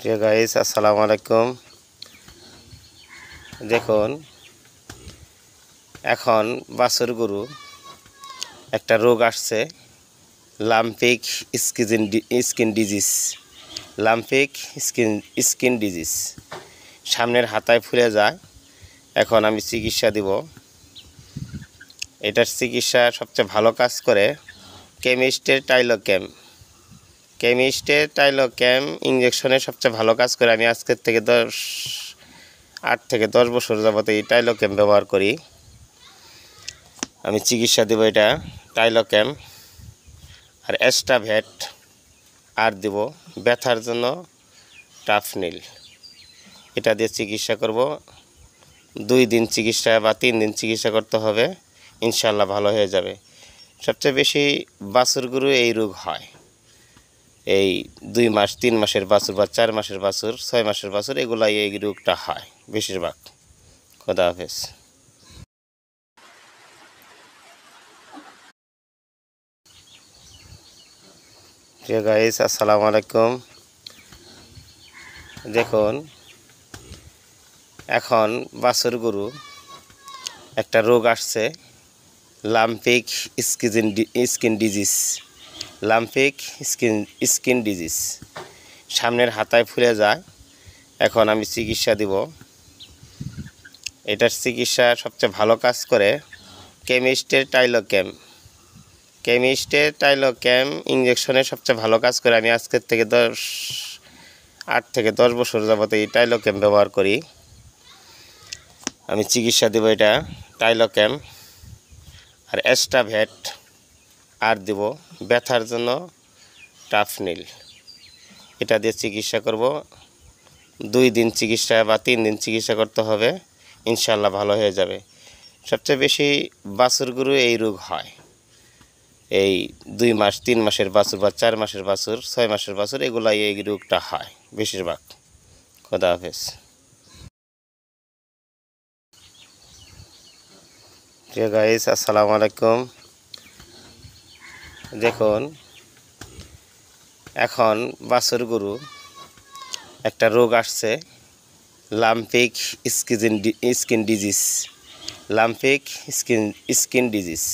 প্রিয় গাইস, আসসালামু আলাইকুম। দেখুন, এখন বাছুর গরু একটা রোগ আসছে, লাম্পিক স্কিন ডিজিজ। লাম্পিক স্কিন ডিজিজ সামনের হাতায় ফুলে যায়। এখন আমি চিকিৎসা দিব। এটার চিকিৎসা সবচেয়ে ভালো কাজ করে কেমিস্টের টাইলোক্যাম ইঞ্জেকশনে সবচেয়ে ভালো কাজ করে। আমি আজকের থেকে 8 থেকে 10 বছর যাবত এই টাইলোক্যাম ব্যবহার করি। আমি চিকিৎসা দেব এটা টাইলোক্যাম আর এস্টাভেট, আর দেব ব্যথার জন্য টাফনিল। এটা দিয়ে চিকিৎসা করব। 2 দিন চিকিৎসা বা 3 দিন চিকিৎসা করতে হবে, ইনশাল্লাহ ভালো হয়ে যাবে। সবচেয়ে বেশি বাছুর গরু এই রোগ হয়। এই 2 মাস 3 মাসের বাছুর বা 4 মাসের বাছুর, 6 মাসের বাছুর, এগুলাই এই রোগটা হয় বেশিরভাগ। খোদা হাফেজ। প্রিয় গাইস, আসসালামু আলাইকুম। দেখুন, এখন বাছুর গরু একটা রোগ আসছে, লাম্পিক স্কিন ডিজিজ। লাম্পিক স্কিন ডিজিজ সামনের হাতায় ফুলে যায়। এখন আমি চিকিৎসা দিব। এটার চিকিৎসা সবচেয়ে ভালো কাজ করে কেমিস্টের টাইলোক্যাম ইঞ্জেকশনে সবচেয়ে ভালো কাজ করে। আমি আজকের থেকে 8 থেকে 10 বছর যাবত এই টাইলোক্যাম ব্যবহার করি। আমি চিকিৎসা দেব এটা টাইলোক্যাম আর এস্টাভেট, আর দেব ব্যথার জন্য টাফনিল। এটা দিয়ে চিকিৎসা করব। 2 দিন চিকিৎসা বা 3 দিন চিকিৎসা করতে হবে, ইনশাল্লাহ ভালো হয়ে যাবে। সবচেয়ে বেশি বাছুর গরু এই রোগ হয়। এই 2 মাস 3 মাসের বাছুর বা 4 মাসের বাছুর, 6 মাসের বাছুর, এগুলাই এই রোগটা হয় বেশিরভাগ। খোদা হাফেজ। প্রিয় গাইস, আসসালামু আলাইকুম। দেখুন, এখন বাছুর গরু একটা রোগ আসছে, লাম্পিক স্কিন ডিজিজ। লাম্পিক স্কিন ডিজিজ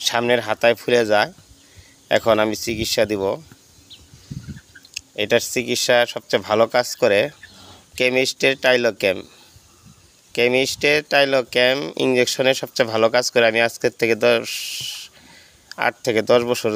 সামনের হাতায় ফুলে যায়। এখন আমি চিকিৎসা দিব। এটার চিকিৎসা সবচেয়ে ভালো কাজ করে কেমিস্টের টাইলোক্যাম ইঞ্জেকশনে সবচেয়ে ভালো কাজ করে। আমি আজকের থেকে 8 থেকে 10 বছর